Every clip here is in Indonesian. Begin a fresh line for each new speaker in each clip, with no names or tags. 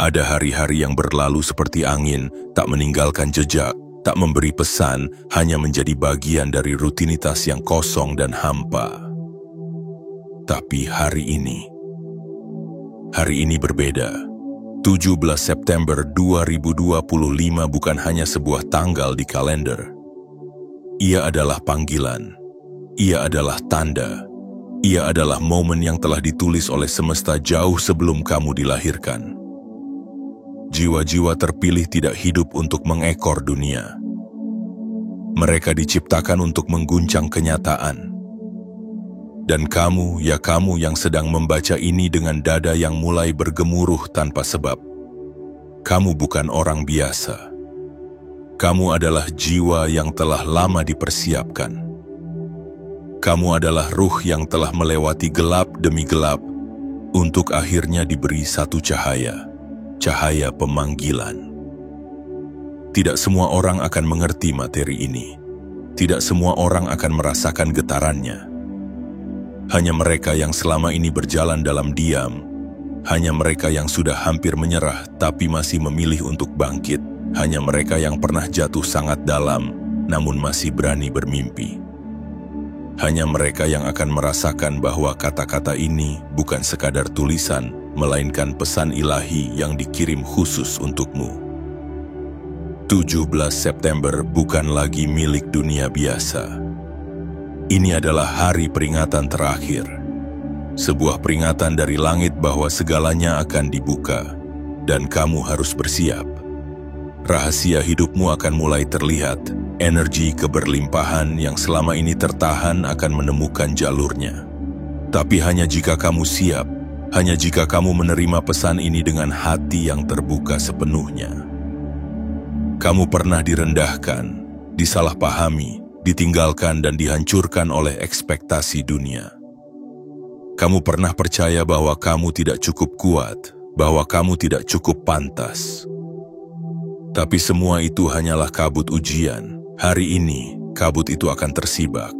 Ada hari-hari yang berlalu seperti angin, tak meninggalkan jejak, tak memberi pesan, hanya menjadi bagian dari rutinitas yang kosong dan hampa. Tapi hari ini berbeda. 17 September 2025 bukan hanya sebuah tanggal di kalender. Ia adalah panggilan. Ia adalah tanda. Ia adalah momen yang telah ditulis oleh semesta jauh sebelum kamu dilahirkan. Jiwa-jiwa terpilih tidak hidup untuk mengekor dunia. Mereka diciptakan untuk mengguncang kenyataan. Dan kamu, ya kamu yang sedang membaca ini dengan dada yang mulai bergemuruh tanpa sebab. Kamu bukan orang biasa. Kamu adalah jiwa yang telah lama dipersiapkan. Kamu adalah ruh yang telah melewati gelap demi gelap untuk akhirnya diberi satu cahaya. Cahaya pemanggilan. Tidak semua orang akan mengerti materi ini. Tidak semua orang akan merasakan getarannya. Hanya mereka yang selama ini berjalan dalam diam. Hanya mereka yang sudah hampir menyerah tapi masih memilih untuk bangkit. Hanya mereka yang pernah jatuh sangat dalam namun masih berani bermimpi. Hanya mereka yang akan merasakan bahwa kata-kata ini bukan sekadar tulisan, melainkan pesan ilahi yang dikirim khusus untukmu. 17 September bukan lagi milik dunia biasa. Ini adalah hari peringatan terakhir. Sebuah peringatan dari langit bahwa segalanya akan dibuka, dan kamu harus bersiap. Rahasia hidupmu akan mulai terlihat. Energi keberlimpahan yang selama ini tertahan akan menemukan jalurnya. Tapi hanya jika kamu siap, hanya jika kamu menerima pesan ini dengan hati yang terbuka sepenuhnya. Kamu pernah direndahkan, disalahpahami, ditinggalkan dan dihancurkan oleh ekspektasi dunia. Kamu pernah percaya bahwa kamu tidak cukup kuat, bahwa kamu tidak cukup pantas. Tapi semua itu hanyalah kabut ujian. Hari ini, kabut itu akan tersibak.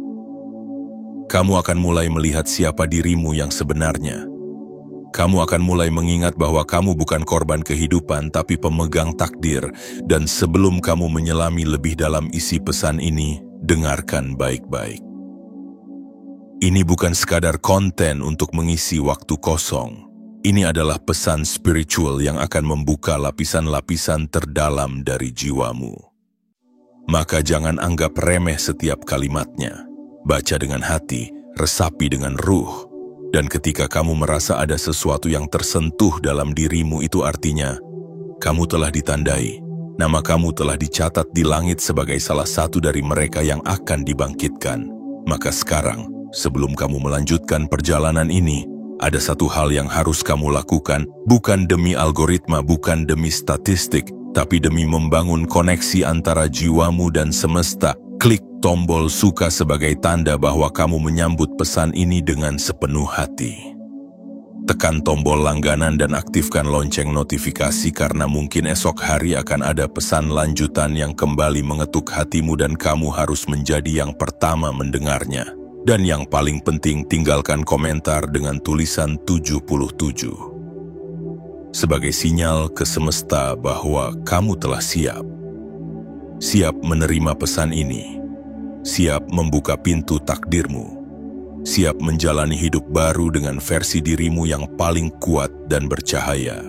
Kamu akan mulai melihat siapa dirimu yang sebenarnya. Kamu akan mulai mengingat bahwa kamu bukan korban kehidupan, tapi pemegang takdir. Dan sebelum kamu menyelami lebih dalam isi pesan ini, dengarkan baik-baik. Ini bukan sekadar konten untuk mengisi waktu kosong. Ini adalah pesan spiritual yang akan membuka lapisan-lapisan terdalam dari jiwamu. Maka jangan anggap remeh setiap kalimatnya. Baca dengan hati, resapi dengan ruh. Dan ketika kamu merasa ada sesuatu yang tersentuh dalam dirimu, itu artinya kamu telah ditandai. Nama kamu telah dicatat di langit sebagai salah satu dari mereka yang akan dibangkitkan. Maka sekarang, sebelum kamu melanjutkan perjalanan ini, ada satu hal yang harus kamu lakukan, bukan demi algoritma, bukan demi statistik, tapi demi membangun koneksi antara jiwamu dan semesta. Klik tombol suka sebagai tanda bahwa kamu menyambut pesan ini dengan sepenuh hati. Tekan tombol langganan dan aktifkan lonceng notifikasi karena mungkin esok hari akan ada pesan lanjutan yang kembali mengetuk hatimu dan kamu harus menjadi yang pertama mendengarnya. Dan yang paling penting, tinggalkan komentar dengan tulisan 77. Sebagai sinyal ke semesta bahwa kamu telah siap. Siap menerima pesan ini. Siap membuka pintu takdirmu. Siap menjalani hidup baru dengan versi dirimu yang paling kuat dan bercahaya.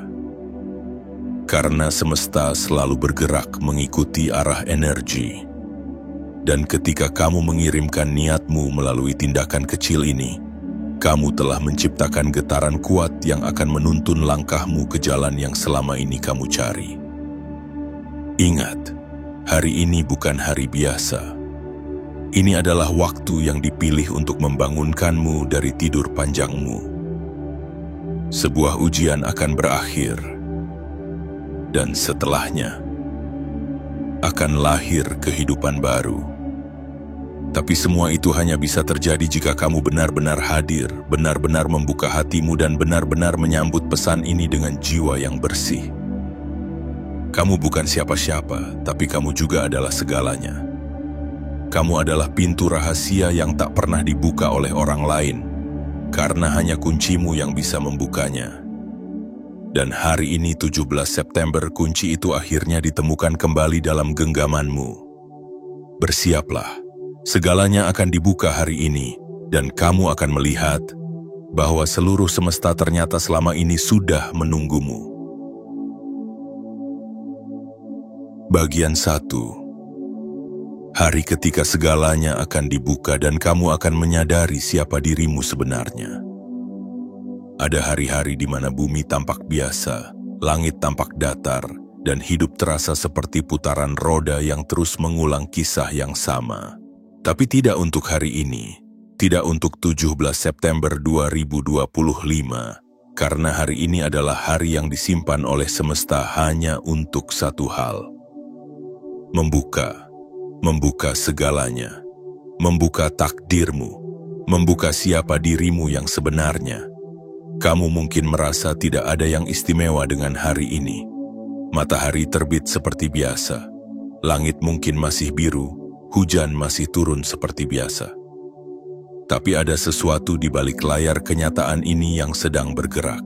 Karena semesta selalu bergerak mengikuti arah energi. Dan ketika kamu mengirimkan niatmu melalui tindakan kecil ini, kamu telah menciptakan getaran kuat yang akan menuntun langkahmu ke jalan yang selama ini kamu cari. Ingat, hari ini bukan hari biasa. Ini adalah waktu yang dipilih untuk membangunkanmu dari tidur panjangmu. Sebuah ujian akan berakhir, dan setelahnya akan lahir kehidupan baru. Tapi semua itu hanya bisa terjadi jika kamu benar-benar hadir, benar-benar membuka hatimu dan benar-benar menyambut pesan ini dengan jiwa yang bersih. Kamu bukan siapa-siapa, tapi kamu juga adalah segalanya. Kamu adalah pintu rahasia yang tak pernah dibuka oleh orang lain, karena hanya kuncimu yang bisa membukanya. Dan hari ini 17 September kunci itu akhirnya ditemukan kembali dalam genggamanmu. Bersiaplah, segalanya akan dibuka hari ini dan kamu akan melihat bahwa seluruh semesta ternyata selama ini sudah menunggumu. Bagian 1. Hari ketika segalanya akan dibuka dan kamu akan menyadari siapa dirimu sebenarnya. Ada hari-hari di mana bumi tampak biasa, langit tampak datar, dan hidup terasa seperti putaran roda yang terus mengulang kisah yang sama. Tapi tidak untuk hari ini, tidak untuk 17 September 2025, karena hari ini adalah hari yang disimpan oleh semesta hanya untuk satu hal. Membuka segalanya, membuka takdirmu, membuka siapa dirimu yang sebenarnya. Kamu mungkin merasa tidak ada yang istimewa dengan hari ini. Matahari terbit seperti biasa. Langit mungkin masih biru, hujan masih turun seperti biasa. Tapi ada sesuatu di balik layar kenyataan ini yang sedang bergerak.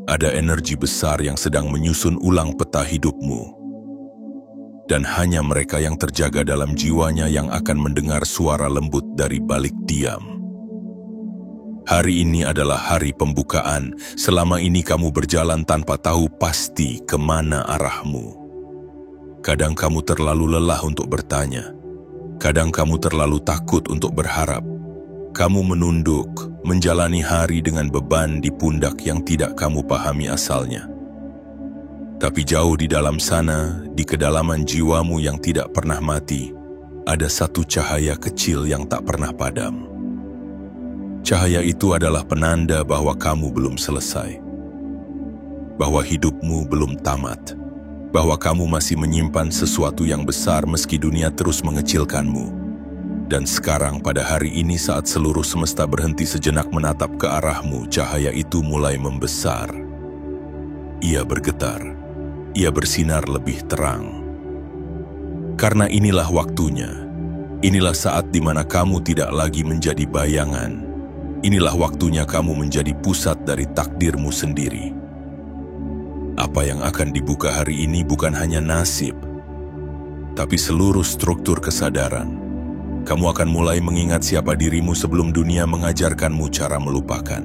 Ada energi besar yang sedang menyusun ulang peta hidupmu. Dan hanya mereka yang terjaga dalam jiwanya yang akan mendengar suara lembut dari balik diam. Hari ini adalah hari pembukaan. Selama ini kamu berjalan tanpa tahu pasti kemana arahmu. Kadang kamu terlalu lelah untuk bertanya. Kadang kamu terlalu takut untuk berharap. Kamu menunduk, menjalani hari dengan beban di pundak yang tidak kamu pahami asalnya. Tapi jauh di dalam sana, di kedalaman jiwamu yang tidak pernah mati, ada satu cahaya kecil yang tak pernah padam. Cahaya itu adalah penanda bahwa kamu belum selesai, bahwa hidupmu belum tamat, bahwa kamu masih menyimpan sesuatu yang besar meski dunia terus mengecilkanmu. Dan sekarang pada hari ini saat seluruh semesta berhenti sejenak menatap ke arahmu, cahaya itu mulai membesar. Ia bergetar, ia bersinar lebih terang. Karena inilah waktunya, inilah saat di mana kamu tidak lagi menjadi bayangan. Inilah waktunya kamu menjadi pusat dari takdirmu sendiri. Apa yang akan dibuka hari ini bukan hanya nasib, tapi seluruh struktur kesadaran. Kamu akan mulai mengingat siapa dirimu sebelum dunia mengajarkanmu cara melupakan.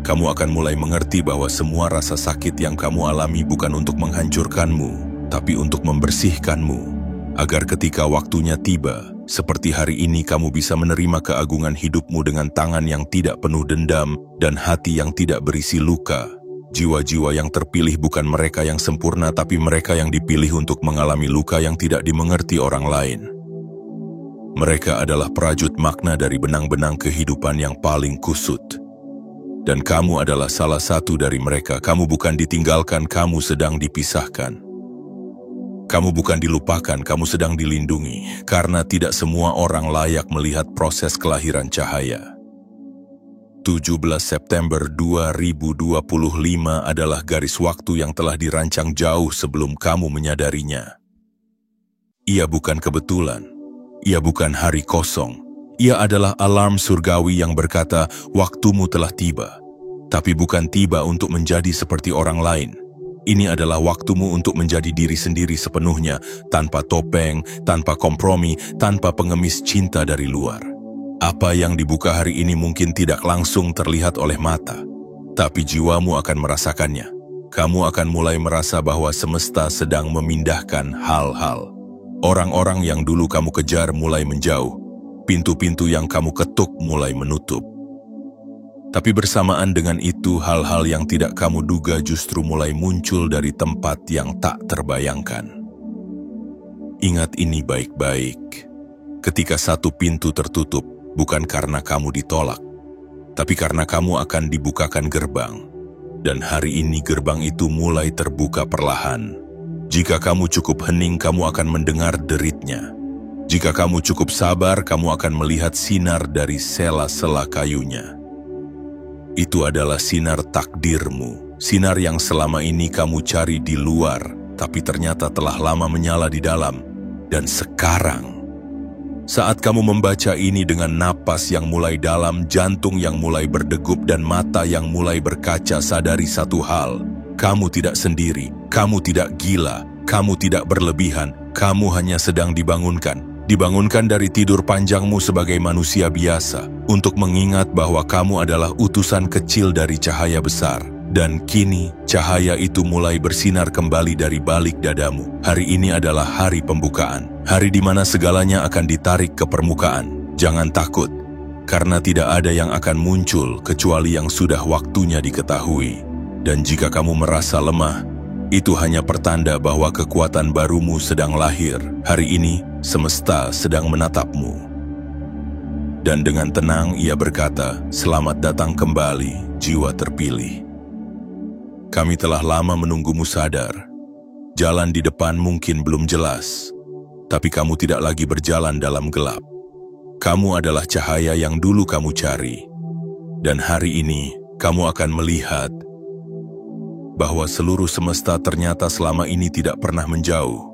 Kamu akan mulai mengerti bahwa semua rasa sakit yang kamu alami bukan untuk menghancurkanmu, tapi untuk membersihkanmu. Agar ketika waktunya tiba, seperti hari ini kamu bisa menerima keagungan hidupmu dengan tangan yang tidak penuh dendam dan hati yang tidak berisi luka. Jiwa-jiwa yang terpilih bukan mereka yang sempurna, tapi mereka yang dipilih untuk mengalami luka yang tidak dimengerti orang lain. Mereka adalah prajut makna dari benang-benang kehidupan yang paling kusut. Dan kamu adalah salah satu dari mereka. Kamu bukan ditinggalkan, kamu sedang dipisahkan. Kamu bukan dilupakan, kamu sedang dilindungi, karena tidak semua orang layak melihat proses kelahiran cahaya. 17 September 2025 adalah garis waktu yang telah dirancang jauh sebelum kamu menyadarinya. Ia bukan kebetulan, ia bukan hari kosong, ia adalah alarm surgawi yang berkata, waktumu telah tiba, tapi bukan tiba untuk menjadi seperti orang lain. Ini adalah waktumu untuk menjadi diri sendiri sepenuhnya, tanpa topeng, tanpa kompromi, tanpa pengemis cinta dari luar. Apa yang dibuka hari ini mungkin tidak langsung terlihat oleh mata, tapi jiwamu akan merasakannya. Kamu akan mulai merasa bahwa semesta sedang memindahkan hal-hal. Orang-orang yang dulu kamu kejar mulai menjauh, pintu-pintu yang kamu ketuk mulai menutup. Tapi bersamaan dengan itu, hal-hal yang tidak kamu duga justru mulai muncul dari tempat yang tak terbayangkan. Ingat ini baik-baik. Ketika satu pintu tertutup, bukan karena kamu ditolak, tapi karena kamu akan dibukakan gerbang. Dan hari ini gerbang itu mulai terbuka perlahan. Jika kamu cukup hening, kamu akan mendengar deritnya. Jika kamu cukup sabar, kamu akan melihat sinar dari sela-sela kayunya. Itu adalah sinar takdirmu, sinar yang selama ini kamu cari di luar, tapi ternyata telah lama menyala di dalam. Dan sekarang, Saat kamu membaca ini dengan napas yang mulai dalam, jantung yang mulai berdegup, dan mata yang mulai berkaca, sadari satu hal. Kamu tidak sendiri, kamu tidak gila, kamu tidak berlebihan, kamu hanya sedang dibangunkan. Dibangunkan dari tidur panjangmu sebagai manusia biasa, untuk mengingat bahwa kamu adalah utusan kecil dari cahaya besar. Dan kini, cahaya itu mulai bersinar kembali dari balik dadamu. Hari ini adalah hari pembukaan. Hari di mana segalanya akan ditarik ke permukaan. Jangan takut, karena tidak ada yang akan muncul kecuali yang sudah waktunya diketahui. Dan jika kamu merasa lemah, itu hanya pertanda bahwa kekuatan barumu sedang lahir. Hari ini, semesta sedang menatapmu. Dan dengan tenang ia berkata, "Selamat datang kembali, jiwa terpilih. Kami telah lama menunggumu sadar. Jalan di depan mungkin belum jelas, tapi kamu tidak lagi berjalan dalam gelap. Kamu adalah cahaya yang dulu kamu cari. Dan hari ini, kamu akan melihat bahwa seluruh semesta ternyata selama ini tidak pernah menjauh.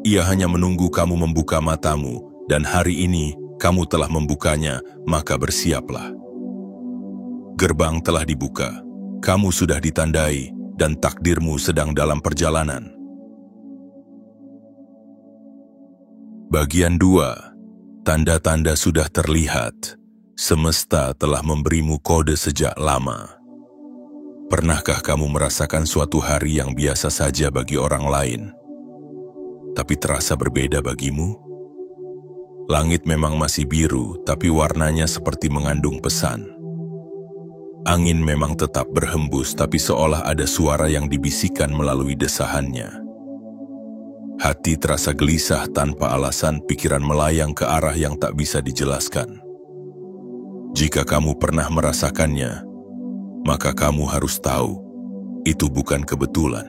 Ia hanya menunggu kamu membuka matamu, dan hari ini kamu telah membukanya, maka bersiaplah. Gerbang telah dibuka. Kamu sudah ditandai, dan takdirmu sedang dalam perjalanan." Bagian 2. Tanda-tanda sudah terlihat. Semesta telah memberimu kode sejak lama. Pernahkah kamu merasakan suatu hari yang biasa saja bagi orang lain, tapi terasa berbeda bagimu? Langit memang masih biru, tapi warnanya seperti mengandung pesan. Angin memang tetap berhembus, tapi seolah ada suara yang dibisikkan melalui desahannya. Hati terasa gelisah tanpa alasan, pikiran melayang ke arah yang tak bisa dijelaskan. Jika kamu pernah merasakannya, maka kamu harus tahu, itu bukan kebetulan.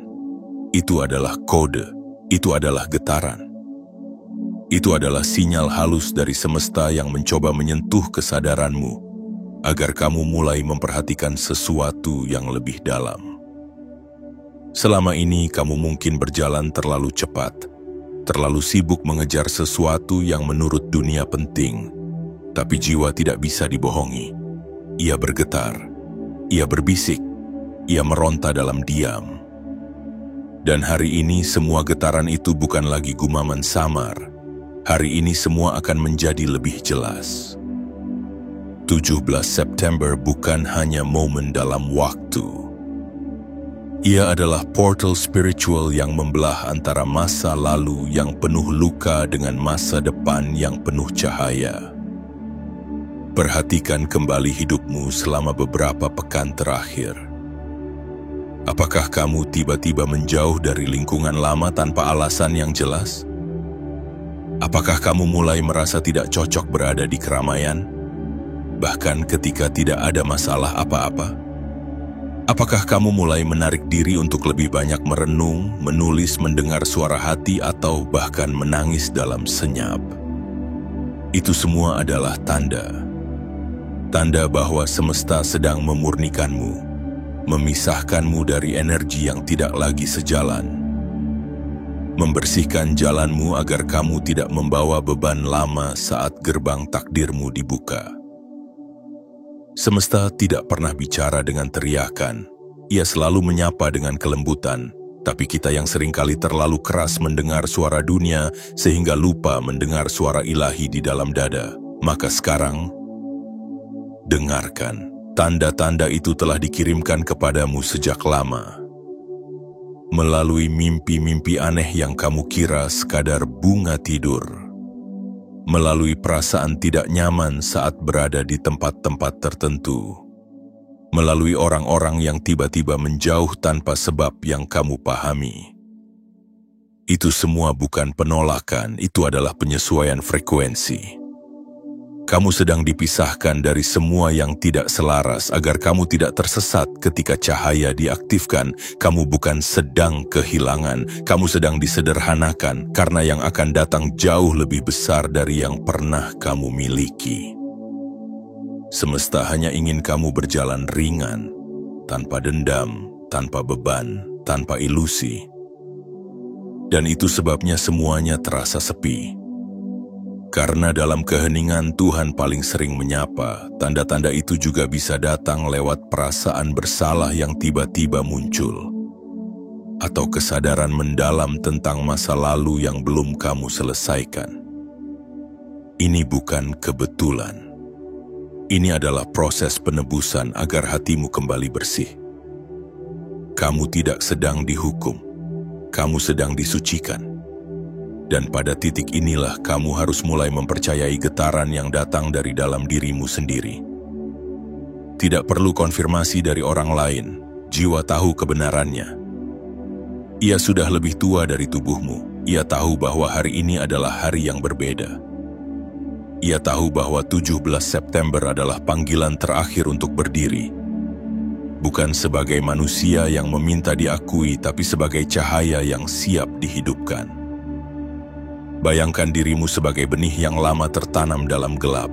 Itu adalah kode, itu adalah getaran. Itu adalah sinyal halus dari semesta yang mencoba menyentuh kesadaranmu, agar kamu mulai memperhatikan sesuatu yang lebih dalam. Selama ini kamu mungkin berjalan terlalu cepat, terlalu sibuk mengejar sesuatu yang menurut dunia penting, tapi jiwa tidak bisa dibohongi. Ia bergetar, ia berbisik, ia meronta dalam diam. Dan hari ini semua getaran itu bukan lagi gumaman samar. Hari ini semua akan menjadi lebih jelas. 17 September bukan hanya momen dalam waktu. Ia adalah portal spiritual yang membelah antara masa lalu yang penuh luka dengan masa depan yang penuh cahaya. Perhatikan kembali hidupmu selama beberapa pekan terakhir. Apakah kamu tiba-tiba menjauh dari lingkungan lama tanpa alasan yang jelas? Apakah kamu mulai merasa tidak cocok berada di keramaian, bahkan ketika tidak ada masalah apa-apa? Apakah kamu mulai menarik diri untuk lebih banyak merenung, menulis, mendengar suara hati, atau bahkan menangis dalam senyap? Itu semua adalah tanda. Tanda bahwa semesta sedang memurnikanmu, memisahkanmu dari energi yang tidak lagi sejalan, membersihkan jalanmu agar kamu tidak membawa beban lama saat gerbang takdirmu dibuka. Semesta tidak pernah bicara dengan teriakan. Ia selalu menyapa dengan kelembutan, tapi kita yang seringkali terlalu keras mendengar suara dunia sehingga lupa mendengar suara ilahi di dalam dada. Maka sekarang, dengarkan. Tanda-tanda itu telah dikirimkan kepadamu sejak lama. Melalui mimpi-mimpi aneh yang kamu kira sekadar bunga tidur. Melalui perasaan tidak nyaman saat berada di tempat-tempat tertentu. Melalui orang-orang yang tiba-tiba menjauh tanpa sebab yang kamu pahami. Itu semua bukan penolakan, itu adalah penyesuaian frekuensi. Kamu sedang dipisahkan dari semua yang tidak selaras agar kamu tidak tersesat ketika cahaya diaktifkan. Kamu bukan sedang kehilangan, kamu sedang disederhanakan karena yang akan datang jauh lebih besar dari yang pernah kamu miliki. Semesta hanya ingin kamu berjalan ringan, tanpa dendam, tanpa beban, tanpa ilusi. Dan itu sebabnya semuanya terasa sepi. Karena dalam keheningan Tuhan paling sering menyapa, tanda-tanda itu juga bisa datang lewat perasaan bersalah yang tiba-tiba muncul, atau kesadaran mendalam tentang masa lalu yang belum kamu selesaikan. Ini bukan kebetulan. Ini adalah proses penebusan agar hatimu kembali bersih. Kamu tidak sedang dihukum, kamu sedang disucikan. Dan pada titik inilah kamu harus mulai mempercayai getaran yang datang dari dalam dirimu sendiri. Tidak perlu konfirmasi dari orang lain, jiwa tahu kebenarannya. Ia sudah lebih tua dari tubuhmu, ia tahu bahwa hari ini adalah hari yang berbeda. Ia tahu bahwa 17 September adalah panggilan terakhir untuk berdiri. Bukan sebagai manusia yang meminta diakui, tapi sebagai cahaya yang siap dihidupkan. Bayangkan dirimu sebagai benih yang lama tertanam dalam gelap.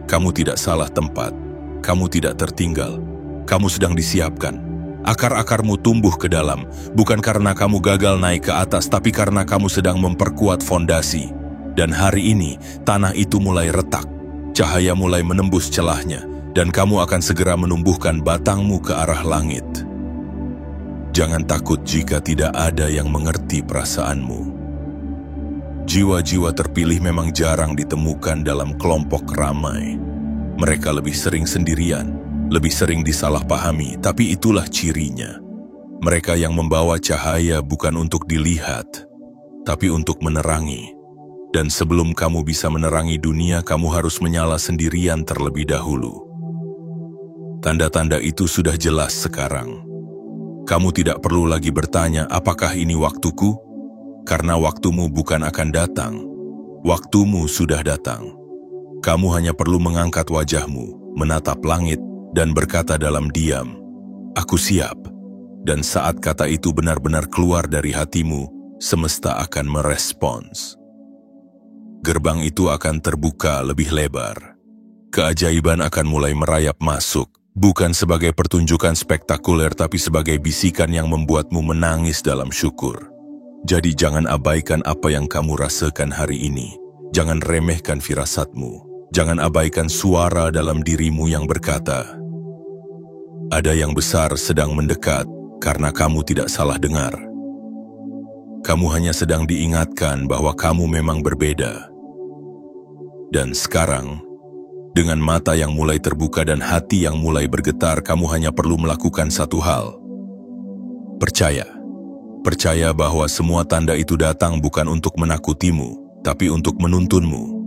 Kamu tidak salah tempat, kamu tidak tertinggal, kamu sedang disiapkan. Akar-akarmu tumbuh ke dalam, bukan karena kamu gagal naik ke atas, tapi karena kamu sedang memperkuat fondasi. Dan hari ini, tanah itu mulai retak, cahaya mulai menembus celahnya, dan kamu akan segera menumbuhkan batangmu ke arah langit. Jangan takut jika tidak ada yang mengerti perasaanmu. Jiwa-jiwa terpilih memang jarang ditemukan dalam kelompok ramai. Mereka lebih sering sendirian, lebih sering disalahpahami, tapi itulah cirinya. Mereka yang membawa cahaya bukan untuk dilihat, tapi untuk menerangi. Dan sebelum kamu bisa menerangi dunia, kamu harus menyala sendirian terlebih dahulu. Tanda-tanda itu sudah jelas sekarang. Kamu tidak perlu lagi bertanya, apakah ini waktuku? Karena waktumu bukan akan datang. Waktumu sudah datang. Kamu hanya perlu mengangkat wajahmu, menatap langit, dan berkata dalam diam, "Aku siap." Dan saat kata itu benar-benar keluar dari hatimu, semesta akan merespons. Gerbang itu akan terbuka lebih lebar. Keajaiban akan mulai merayap masuk, bukan sebagai pertunjukan spektakuler, tapi sebagai bisikan yang membuatmu menangis dalam syukur. Jadi jangan abaikan apa yang kamu rasakan hari ini. Jangan remehkan firasatmu. Jangan abaikan suara dalam dirimu yang berkata, "Ada yang besar sedang mendekat," karena kamu tidak salah dengar. Kamu hanya sedang diingatkan bahwa kamu memang berbeda. Dan sekarang, dengan mata yang mulai terbuka dan hati yang mulai bergetar, kamu hanya perlu melakukan satu hal. Percaya. Percaya bahwa semua tanda itu datang bukan untuk menakutimu, tapi untuk menuntunmu.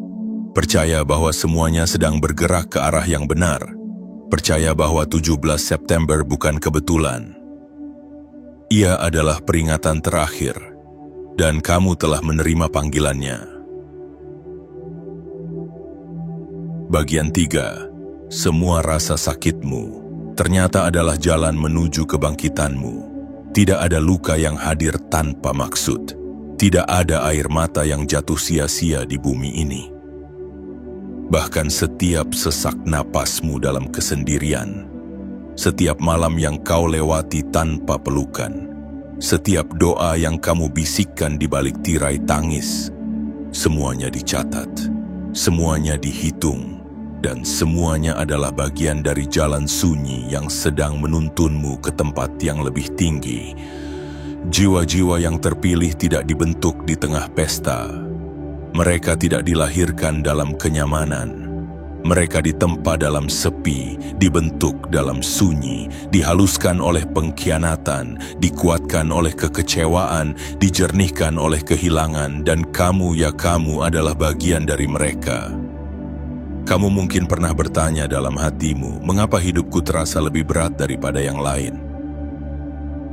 Percaya bahwa semuanya sedang bergerak ke arah yang benar. Percaya bahwa 17 September bukan kebetulan. Ia adalah peringatan terakhir, dan kamu telah menerima panggilannya. Bagian 3. Semua rasa sakitmu ternyata adalah jalan menuju kebangkitanmu. Tidak ada luka yang hadir tanpa maksud. Tidak ada air mata yang jatuh sia-sia di bumi ini. Bahkan setiap sesak napasmu dalam kesendirian, setiap malam yang kau lewati tanpa pelukan, setiap doa yang kamu bisikkan di balik tirai tangis, semuanya dicatat, semuanya dihitung, dan semuanya adalah bagian dari jalan sunyi yang sedang menuntunmu ke tempat yang lebih tinggi. Jiwa-jiwa yang terpilih tidak dibentuk di tengah pesta. Mereka tidak dilahirkan dalam kenyamanan. Mereka ditempa dalam sepi, dibentuk dalam sunyi, dihaluskan oleh pengkhianatan, dikuatkan oleh kekecewaan, dijernihkan oleh kehilangan, dan kamu adalah bagian dari mereka. Kamu mungkin pernah bertanya dalam hatimu, mengapa hidupku terasa lebih berat daripada yang lain?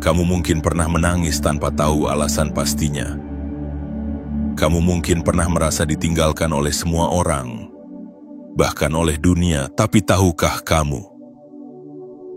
Kamu mungkin pernah menangis tanpa tahu alasan pastinya. Kamu mungkin pernah merasa ditinggalkan oleh semua orang, bahkan oleh dunia, tapi tahukah kamu?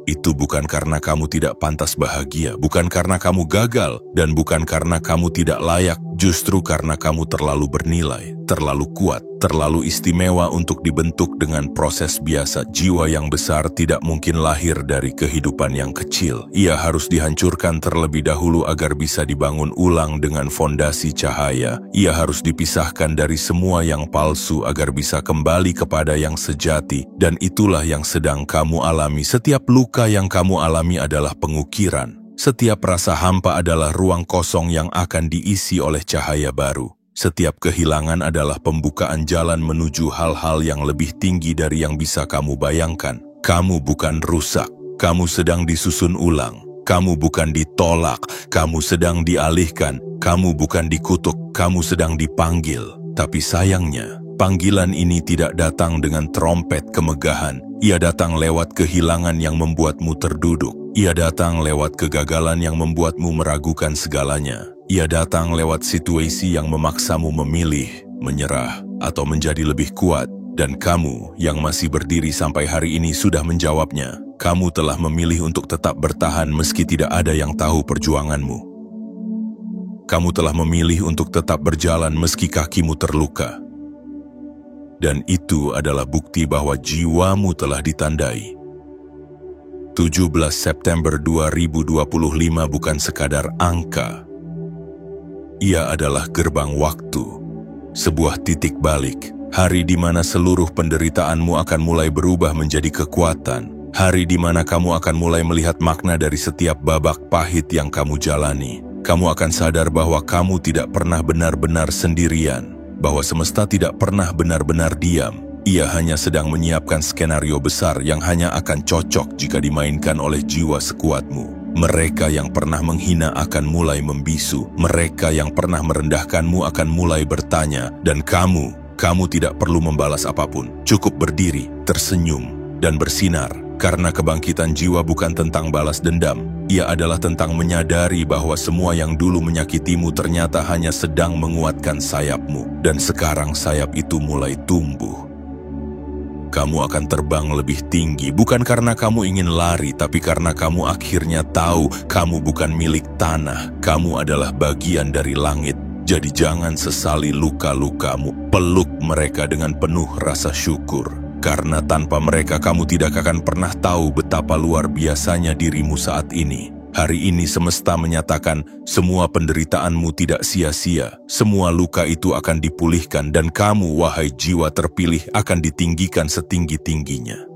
Itu bukan karena kamu tidak pantas bahagia, bukan karena kamu gagal, dan bukan karena kamu tidak layak Justru karena kamu terlalu bernilai, terlalu kuat, terlalu istimewa untuk dibentuk dengan proses biasa. Jiwa yang besar tidak mungkin lahir dari kehidupan yang kecil. Ia harus dihancurkan terlebih dahulu agar bisa dibangun ulang dengan fondasi cahaya. Ia harus dipisahkan dari semua yang palsu agar bisa kembali kepada yang sejati. Dan itulah yang sedang kamu alami. Setiap luka yang kamu alami adalah pengukiran. Setiap rasa hampa adalah ruang kosong yang akan diisi oleh cahaya baru. Setiap kehilangan adalah pembukaan jalan menuju hal-hal yang lebih tinggi dari yang bisa kamu bayangkan. Kamu bukan rusak, kamu sedang disusun ulang. Kamu bukan ditolak, kamu sedang dialihkan. Kamu bukan dikutuk, kamu sedang dipanggil. Tapi sayangnya, panggilan ini tidak datang dengan trompet kemegahan. Ia datang lewat kehilangan yang membuatmu terduduk. Ia datang lewat kegagalan yang membuatmu meragukan segalanya. Ia datang lewat situasi yang memaksamu memilih, menyerah, atau menjadi lebih kuat. Dan kamu yang masih berdiri sampai hari ini sudah menjawabnya. Kamu telah memilih untuk tetap bertahan meski tidak ada yang tahu perjuanganmu. Kamu telah memilih untuk tetap berjalan meski kakimu terluka. Dan itu adalah bukti bahwa jiwamu telah ditandai. 17 September 2025 bukan sekadar angka. Ia adalah gerbang waktu, sebuah titik balik, hari di mana seluruh penderitaanmu akan mulai berubah menjadi kekuatan, hari di mana kamu akan mulai melihat makna dari setiap babak pahit yang kamu jalani. Kamu akan sadar bahwa kamu tidak pernah benar-benar sendirian, bahwa semesta tidak pernah benar-benar diam. Ia hanya sedang menyiapkan skenario besar yang hanya akan cocok jika dimainkan oleh jiwa sekuatmu. Mereka yang pernah menghina akan mulai membisu. Mereka yang pernah merendahkanmu akan mulai bertanya. Dan kamu tidak perlu membalas apapun. Cukup berdiri, tersenyum, dan bersinar. Karena kebangkitan jiwa bukan tentang balas dendam. Ia adalah tentang menyadari bahwa semua yang dulu menyakitimu ternyata hanya sedang menguatkan sayapmu. Dan sekarang sayap itu mulai tumbuh. Kamu akan terbang lebih tinggi, bukan karena kamu ingin lari, tapi karena kamu akhirnya tahu kamu bukan milik tanah. Kamu adalah bagian dari langit. Jadi jangan sesali luka-lukamu. Peluk mereka dengan penuh rasa syukur. Karena tanpa mereka kamu tidak akan pernah tahu betapa luar biasanya dirimu saat ini. Hari ini semesta menyatakan semua penderitaanmu tidak sia-sia. Semua luka itu akan dipulihkan dan kamu, wahai jiwa terpilih, akan ditinggikan setinggi-tingginya.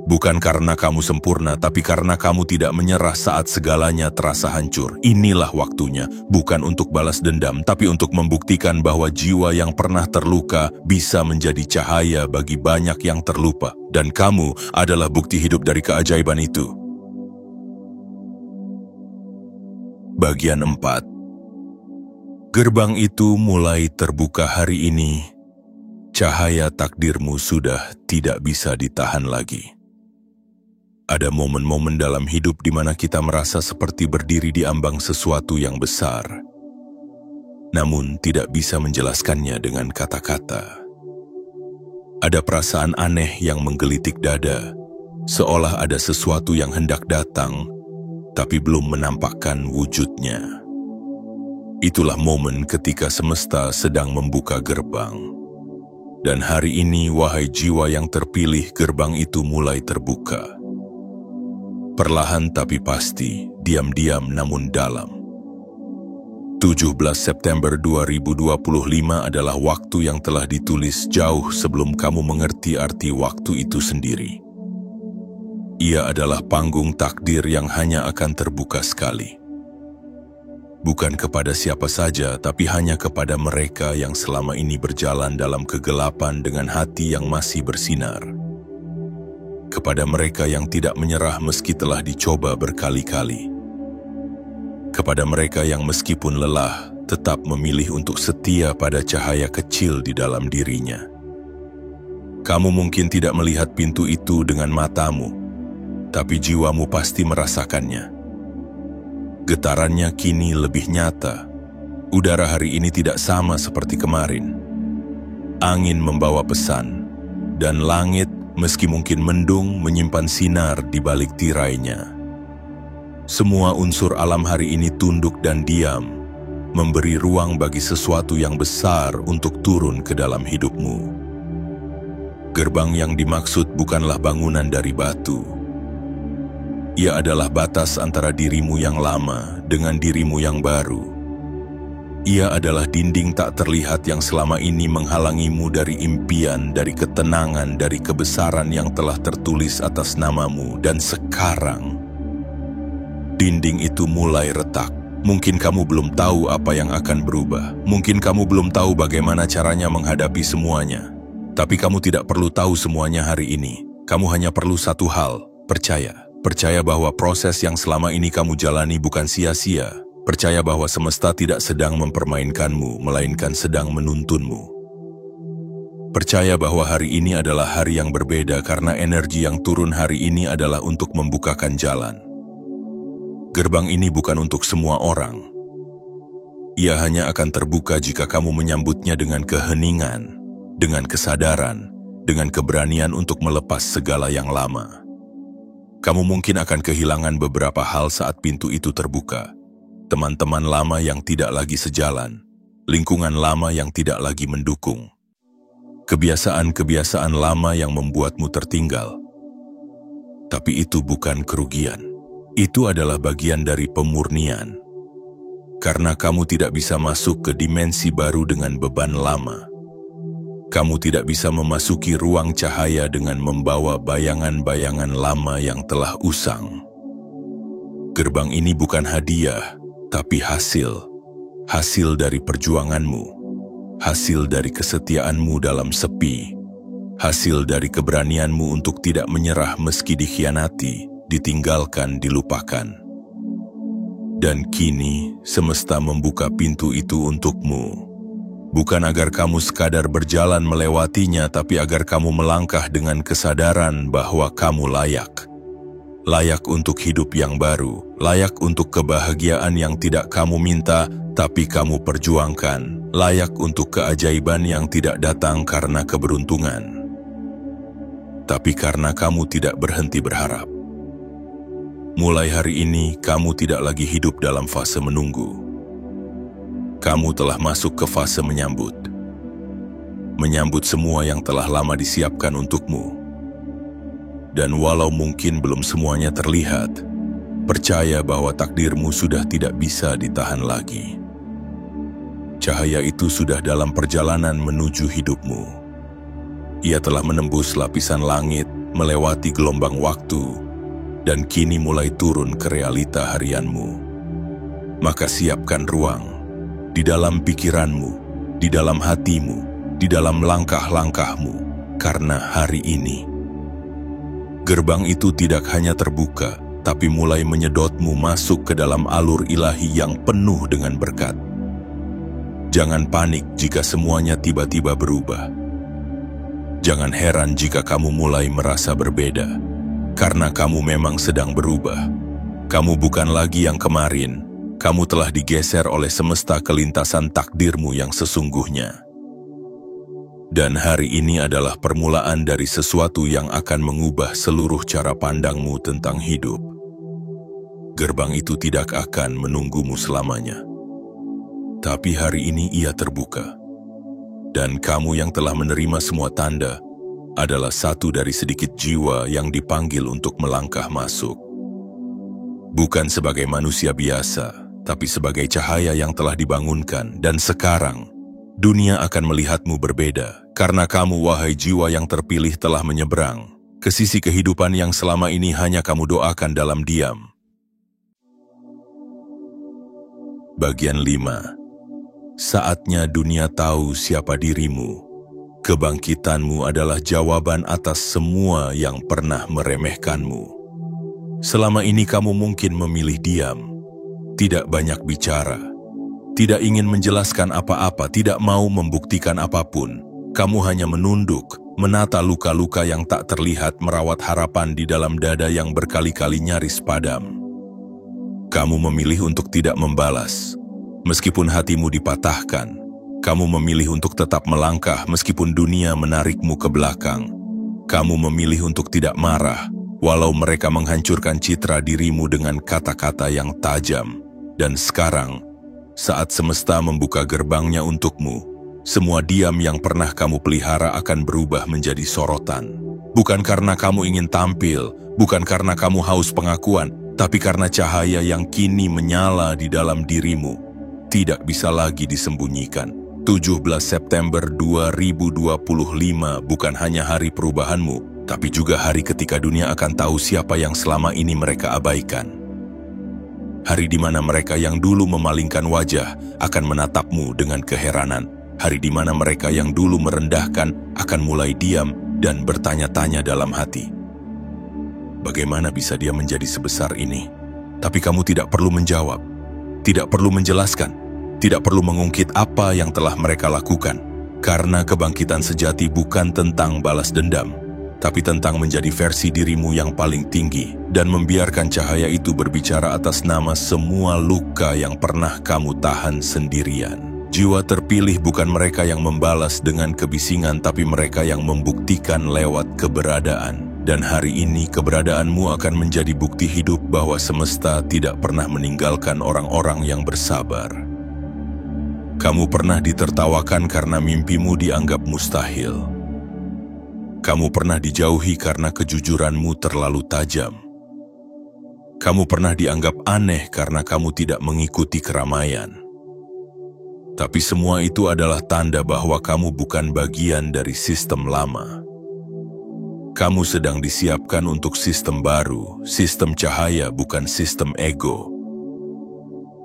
Bukan karena kamu sempurna, tapi karena kamu tidak menyerah saat segalanya terasa hancur. Inilah waktunya, bukan untuk balas dendam, tapi untuk membuktikan bahwa jiwa yang pernah terluka bisa menjadi cahaya bagi banyak yang terlupa. Dan kamu adalah bukti hidup dari keajaiban itu. Bagian 4. Gerbang itu mulai terbuka hari ini. Cahaya takdirmu sudah tidak bisa ditahan lagi. Ada momen-momen dalam hidup di mana kita merasa seperti berdiri di ambang sesuatu yang besar, namun tidak bisa menjelaskannya dengan kata-kata. Ada perasaan aneh yang menggelitik dada, seolah ada sesuatu yang hendak datang, tapi belum menampakkan wujudnya. Itulah momen ketika semesta sedang membuka gerbang. Dan hari ini, wahai jiwa yang terpilih, gerbang itu mulai terbuka. Perlahan tapi pasti, diam-diam namun dalam. 17 September 2025 adalah waktu yang telah ditulis jauh sebelum kamu mengerti arti waktu itu sendiri. Ia adalah panggung takdir yang hanya akan terbuka sekali. Bukan kepada siapa saja, tapi hanya kepada mereka yang selama ini berjalan dalam kegelapan dengan hati yang masih bersinar. Kepada mereka yang tidak menyerah meski telah dicoba berkali-kali. Kepada mereka yang meskipun lelah, tetap memilih untuk setia pada cahaya kecil di dalam dirinya. Kamu mungkin tidak melihat pintu itu dengan matamu, tapi jiwamu pasti merasakannya. Getarannya kini lebih nyata. Udara hari ini tidak sama seperti kemarin. Angin membawa pesan, dan langit meski mungkin mendung menyimpan sinar di balik tirainya. Semua unsur alam hari ini tunduk dan diam, memberi ruang bagi sesuatu yang besar untuk turun ke dalam hidupmu. Gerbang yang dimaksud bukanlah bangunan dari batu. Ia adalah batas antara dirimu yang lama dengan dirimu yang baru. Ia adalah dinding tak terlihat yang selama ini menghalangimu dari impian, dari ketenangan, dari kebesaran yang telah tertulis atas namamu. Dan sekarang, dinding itu mulai retak. Mungkin kamu belum tahu apa yang akan berubah. Mungkin kamu belum tahu bagaimana caranya menghadapi semuanya. Tapi kamu tidak perlu tahu semuanya hari ini. Kamu hanya perlu satu hal, percaya. Percaya bahwa proses yang selama ini kamu jalani bukan sia-sia. Percaya bahwa semesta tidak sedang mempermainkanmu, melainkan sedang menuntunmu. Percaya bahwa hari ini adalah hari yang berbeda karena energi yang turun hari ini adalah untuk membukakan jalan. Gerbang ini bukan untuk semua orang. Ia hanya akan terbuka jika kamu menyambutnya dengan keheningan, dengan kesadaran, dengan keberanian untuk melepas segala yang lama. Kamu mungkin akan kehilangan beberapa hal saat pintu itu terbuka. Teman-teman lama yang tidak lagi sejalan, lingkungan lama yang tidak lagi mendukung, kebiasaan-kebiasaan lama yang membuatmu tertinggal. Tapi itu bukan kerugian. Itu adalah bagian dari pemurnian. Karena kamu tidak bisa masuk ke dimensi baru dengan beban lama. Kamu tidak bisa memasuki ruang cahaya dengan membawa bayangan-bayangan lama yang telah usang. Gerbang ini bukan hadiah, tapi hasil dari perjuanganmu, hasil dari kesetiaanmu dalam sepi, hasil dari keberanianmu untuk tidak menyerah meski dikhianati, ditinggalkan, dilupakan. Dan kini, semesta membuka pintu itu untukmu. Bukan agar kamu sekadar berjalan melewatinya, tapi agar kamu melangkah dengan kesadaran bahwa kamu layak. Layak untuk hidup yang baru, layak untuk kebahagiaan yang tidak kamu minta, tapi kamu perjuangkan. Layak untuk keajaiban yang tidak datang karena keberuntungan, tapi karena kamu tidak berhenti berharap. Mulai hari ini, kamu tidak lagi hidup dalam fase menunggu. Kamu telah masuk ke fase menyambut. Menyambut semua yang telah lama disiapkan untukmu. Dan walau mungkin belum semuanya terlihat, percaya bahwa takdirmu sudah tidak bisa ditahan lagi. Cahaya itu sudah dalam perjalanan menuju hidupmu. Ia telah menembus lapisan langit, melewati gelombang waktu, dan kini mulai turun ke realita harianmu. Maka siapkan ruang di dalam pikiranmu, di dalam hatimu, di dalam langkah-langkahmu, karena hari ini gerbang itu tidak hanya terbuka, tapi mulai menyedotmu masuk ke dalam alur ilahi yang penuh dengan berkat. Jangan panik jika semuanya tiba-tiba berubah. Jangan heran jika kamu mulai merasa berbeda, karena kamu memang sedang berubah. Kamu bukan lagi yang kemarin. Kamu telah digeser oleh semesta ke lintasan takdirmu yang sesungguhnya. Dan hari ini adalah permulaan dari sesuatu yang akan mengubah seluruh cara pandangmu tentang hidup. Gerbang itu tidak akan menunggumu selamanya. Tapi hari ini ia terbuka. Dan kamu yang telah menerima semua tanda adalah satu dari sedikit jiwa yang dipanggil untuk melangkah masuk. Bukan sebagai manusia biasa, tapi sebagai cahaya yang telah dibangunkan. Dan sekarang, dunia akan melihatmu berbeda, karena kamu, wahai jiwa yang terpilih, telah menyeberang ke sisi kehidupan yang selama ini hanya kamu doakan dalam diam. Bagian 5. Saatnya dunia tahu siapa dirimu. Kebangkitanmu adalah jawaban atas semua yang pernah meremehkanmu. Selama ini kamu mungkin memilih diam, tidak banyak bicara, tidak ingin menjelaskan apa-apa, tidak mau membuktikan apapun. Kamu hanya menunduk, menata luka-luka yang tak terlihat, merawat harapan di dalam dada yang berkali-kali nyaris padam. Kamu memilih untuk tidak membalas, meskipun hatimu dipatahkan. Kamu memilih untuk tetap melangkah, meskipun dunia menarikmu ke belakang. Kamu memilih untuk tidak marah, walau mereka menghancurkan citra dirimu dengan kata-kata yang tajam. Dan sekarang, Saat semesta membuka gerbangnya untukmu, semua diam yang pernah kamu pelihara akan berubah menjadi sorotan. Bukan karena kamu ingin tampil, bukan karena kamu haus pengakuan, tapi karena cahaya yang kini menyala di dalam dirimu tidak bisa lagi disembunyikan. 17 September 2025 bukan hanya hari perubahanmu, tapi juga hari ketika dunia akan tahu siapa yang selama ini mereka abaikan. Hari di mana mereka yang dulu memalingkan wajah akan menatapmu dengan keheranan. Hari di mana mereka yang dulu merendahkan akan mulai diam dan bertanya-tanya dalam hati. Bagaimana bisa dia menjadi sebesar ini? Tapi kamu tidak perlu menjawab, tidak perlu menjelaskan, tidak perlu mengungkit apa yang telah mereka lakukan. Karena kebangkitan sejati bukan tentang balas dendam, tapi tentang menjadi versi dirimu yang paling tinggi dan membiarkan cahaya itu berbicara atas nama semua luka yang pernah kamu tahan sendirian. Jiwa terpilih bukan mereka yang membalas dengan kebisingan, tapi mereka yang membuktikan lewat keberadaan. Dan hari ini keberadaanmu akan menjadi bukti hidup bahwa semesta tidak pernah meninggalkan orang-orang yang bersabar. Kamu pernah ditertawakan karena mimpimu dianggap mustahil. Kamu pernah dijauhi karena kejujuranmu terlalu tajam. Kamu pernah dianggap aneh karena kamu tidak mengikuti keramaian. Tapi semua itu adalah tanda bahwa kamu bukan bagian dari sistem lama. Kamu sedang disiapkan untuk sistem baru, sistem cahaya bukan sistem ego.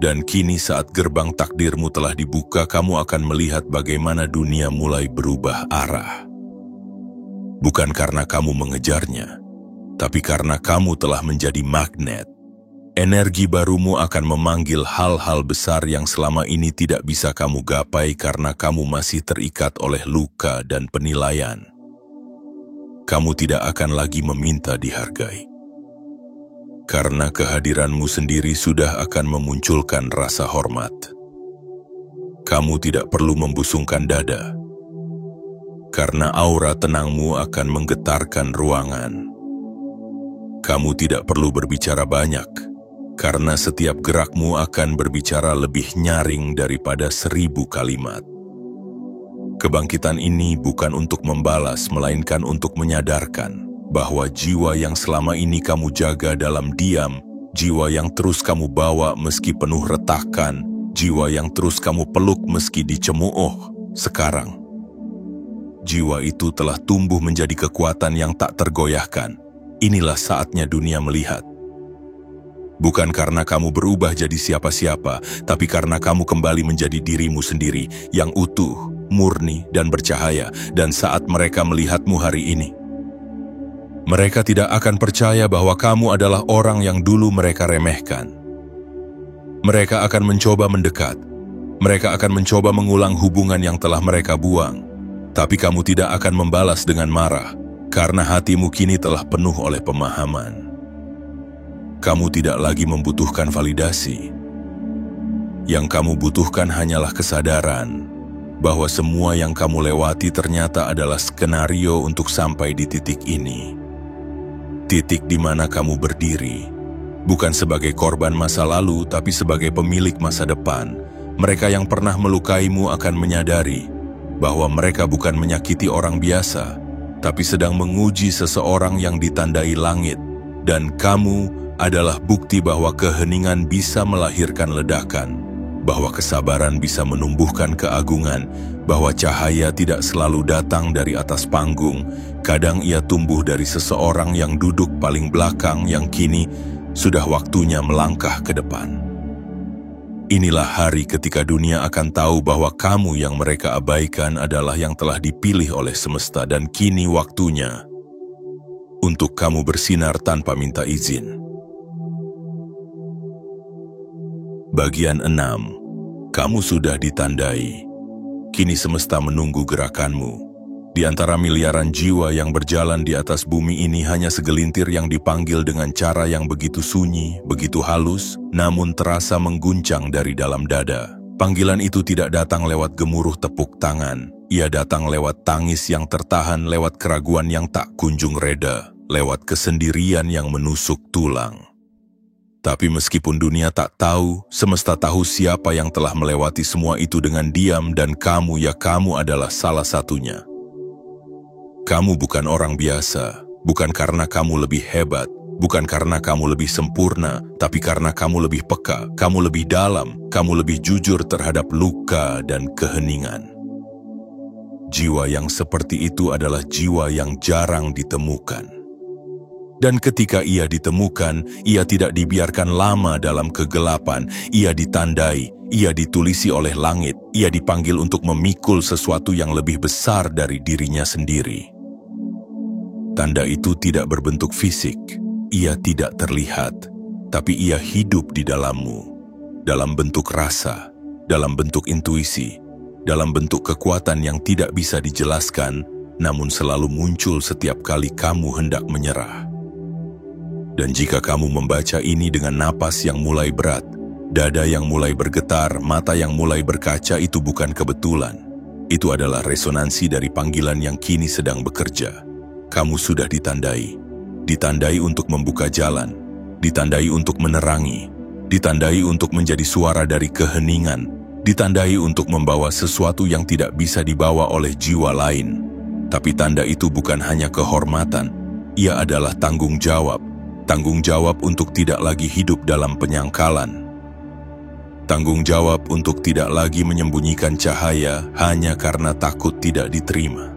Dan kini saat gerbang takdirmu telah dibuka, kamu akan melihat bagaimana dunia mulai berubah arah. Bukan karena kamu mengejarnya, tapi karena kamu telah menjadi magnet. Energi barumu akan memanggil hal-hal besar yang selama ini tidak bisa kamu gapai karena kamu masih terikat oleh luka dan penilaian. Kamu tidak akan lagi meminta dihargai. Karena kehadiranmu sendiri sudah akan memunculkan rasa hormat. Kamu tidak perlu membusungkan dada. Karena aura tenangmu akan menggetarkan ruangan. Kamu tidak perlu berbicara banyak. Karena setiap gerakmu akan berbicara lebih nyaring daripada 1000 kalimat. Kebangkitan ini bukan untuk membalas, melainkan untuk menyadarkan bahwa jiwa yang selama ini kamu jaga dalam diam, jiwa yang terus kamu bawa meski penuh retakan, jiwa yang terus kamu peluk meski dicemooh, sekarang jiwa itu telah tumbuh menjadi kekuatan yang tak tergoyahkan. Inilah saatnya dunia melihat. Bukan karena kamu berubah jadi siapa-siapa, tapi karena kamu kembali menjadi dirimu sendiri yang utuh, murni, dan bercahaya. Dan saat mereka melihatmu hari ini, mereka tidak akan percaya bahwa kamu adalah orang yang dulu mereka remehkan. Mereka akan mencoba mendekat. Mereka akan mencoba mengulang hubungan yang telah mereka buang. Tapi kamu tidak akan membalas dengan marah, karena hatimu kini telah penuh oleh pemahaman. Kamu tidak lagi membutuhkan validasi. Yang kamu butuhkan hanyalah kesadaran bahwa semua yang kamu lewati ternyata adalah skenario untuk sampai di titik ini. Titik di mana kamu berdiri, bukan sebagai korban masa lalu, tapi sebagai pemilik masa depan. Mereka yang pernah melukaimu akan menyadari bahwa mereka bukan menyakiti orang biasa, tapi sedang menguji seseorang yang ditandai langit. Dan kamu adalah bukti bahwa keheningan bisa melahirkan ledakan, bahwa kesabaran bisa menumbuhkan keagungan, bahwa cahaya tidak selalu datang dari atas panggung. Kadang ia tumbuh dari seseorang yang duduk paling belakang, yang kini sudah waktunya melangkah ke depan. Inilah hari ketika dunia akan tahu bahwa kamu yang mereka abaikan adalah yang telah dipilih oleh semesta, dan kini waktunya untuk kamu bersinar tanpa minta izin. Bagian 6. Kamu sudah ditandai. Kini semesta menunggu gerakanmu. Di antara miliaran jiwa yang berjalan di atas bumi ini, hanya segelintir yang dipanggil dengan cara yang begitu sunyi, begitu halus, namun terasa mengguncang dari dalam dada. Panggilan itu tidak datang lewat gemuruh tepuk tangan. Ia datang lewat tangis yang tertahan, lewat keraguan yang tak kunjung reda, lewat kesendirian yang menusuk tulang. Tapi meskipun dunia tak tahu, semesta tahu siapa yang telah melewati semua itu dengan diam, dan kamu adalah salah satunya. Kamu bukan orang biasa, bukan karena kamu lebih hebat, bukan karena kamu lebih sempurna, tapi karena kamu lebih peka, kamu lebih dalam, kamu lebih jujur terhadap luka dan keheningan. Jiwa yang seperti itu adalah jiwa yang jarang ditemukan. Dan ketika ia ditemukan, ia tidak dibiarkan lama dalam kegelapan. Ia ditandai, ia ditulisi oleh langit, ia dipanggil untuk memikul sesuatu yang lebih besar dari dirinya sendiri. Tanda itu tidak berbentuk fisik, ia tidak terlihat, tapi ia hidup di dalammu, dalam bentuk rasa, dalam bentuk intuisi, dalam bentuk kekuatan yang tidak bisa dijelaskan, namun selalu muncul setiap kali kamu hendak menyerah. Dan jika kamu membaca ini dengan napas yang mulai berat, dada yang mulai bergetar, mata yang mulai berkaca, itu bukan kebetulan. Itu adalah resonansi dari panggilan yang kini sedang bekerja. Kamu sudah ditandai untuk membuka jalan, ditandai untuk menerangi, ditandai untuk menjadi suara dari keheningan, ditandai untuk membawa sesuatu yang tidak bisa dibawa oleh jiwa lain. Tapi tanda itu bukan hanya kehormatan, ia adalah tanggung jawab. Tanggung jawab untuk tidak lagi hidup dalam penyangkalan. Tanggung jawab untuk tidak lagi menyembunyikan cahaya hanya karena takut tidak diterima.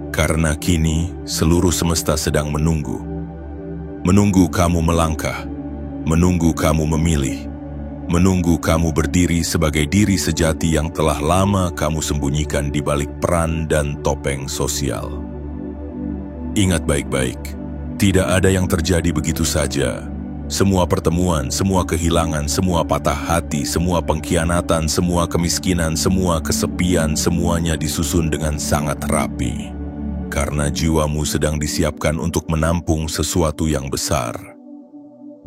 Karena kini seluruh semesta sedang menunggu. Menunggu kamu melangkah, menunggu kamu memilih, menunggu kamu berdiri sebagai diri sejati yang telah lama kamu sembunyikan di balik peran dan topeng sosial. Ingat baik-baik. Tidak ada yang terjadi begitu saja. Semua pertemuan, semua kehilangan, semua patah hati, semua pengkhianatan, semua kemiskinan, semua kesepian, semuanya disusun dengan sangat rapi. Karena jiwamu sedang disiapkan untuk menampung sesuatu yang besar.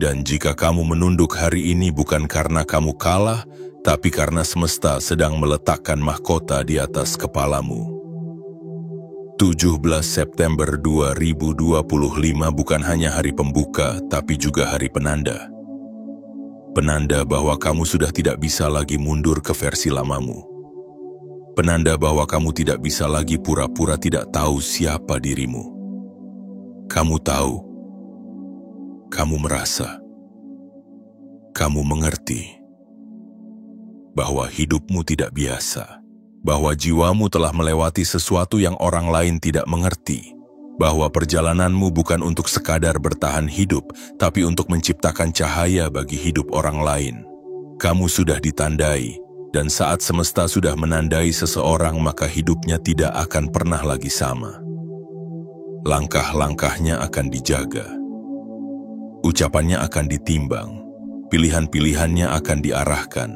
Dan jika kamu menunduk hari ini bukan karena kamu kalah, tapi karena semesta sedang meletakkan mahkota di atas kepalamu. 17 September 2025 bukan hanya hari pembuka, tapi juga hari penanda. Penanda bahwa kamu sudah tidak bisa lagi mundur ke versi lamamu. Penanda bahwa kamu tidak bisa lagi pura-pura tidak tahu siapa dirimu. Kamu tahu, kamu merasa, kamu mengerti bahwa hidupmu tidak biasa. Bahwa jiwamu telah melewati sesuatu yang orang lain tidak mengerti, bahwa perjalananmu bukan untuk sekadar bertahan hidup, tapi untuk menciptakan cahaya bagi hidup orang lain. Kamu sudah ditandai, dan saat semesta sudah menandai seseorang, maka hidupnya tidak akan pernah lagi sama. Langkah-langkahnya akan dijaga, ucapannya akan ditimbang, pilihan-pilihannya akan diarahkan.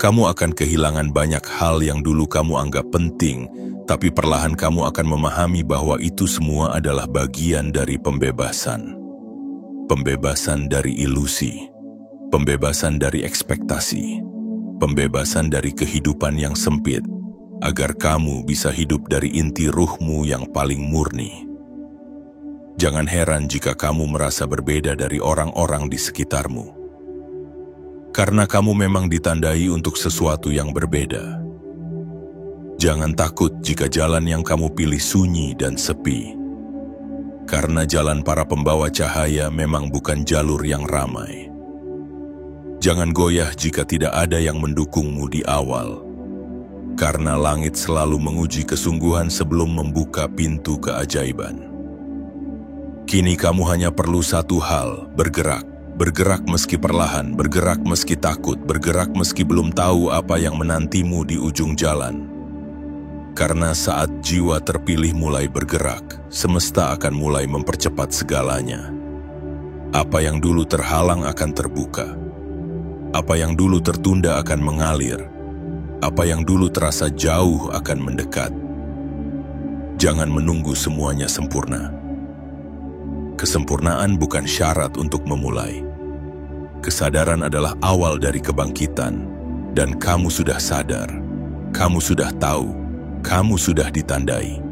Kamu akan kehilangan banyak hal yang dulu kamu anggap penting, tapi perlahan kamu akan memahami bahwa itu semua adalah bagian dari pembebasan. Pembebasan dari ilusi, pembebasan dari ekspektasi, pembebasan dari kehidupan yang sempit, agar kamu bisa hidup dari inti ruhmu yang paling murni. Jangan heran jika kamu merasa berbeda dari orang-orang di sekitarmu. Karena kamu memang ditandai untuk sesuatu yang berbeda. Jangan takut jika jalan yang kamu pilih sunyi dan sepi. Karena jalan para pembawa cahaya memang bukan jalur yang ramai. Jangan goyah jika tidak ada yang mendukungmu di awal. Karena langit selalu menguji kesungguhan sebelum membuka pintu keajaiban. Kini kamu hanya perlu satu hal, bergerak. Bergerak meski perlahan, bergerak meski takut, bergerak meski belum tahu apa yang menantimu di ujung jalan. Karena saat jiwa terpilih mulai bergerak, semesta akan mulai mempercepat segalanya. Apa yang dulu terhalang akan terbuka. Apa yang dulu tertunda akan mengalir. Apa yang dulu terasa jauh akan mendekat. Jangan menunggu semuanya sempurna. Kesempurnaan bukan syarat untuk memulai. Kesadaran adalah awal dari kebangkitan, dan kamu sudah sadar, kamu sudah tahu, kamu sudah ditandai.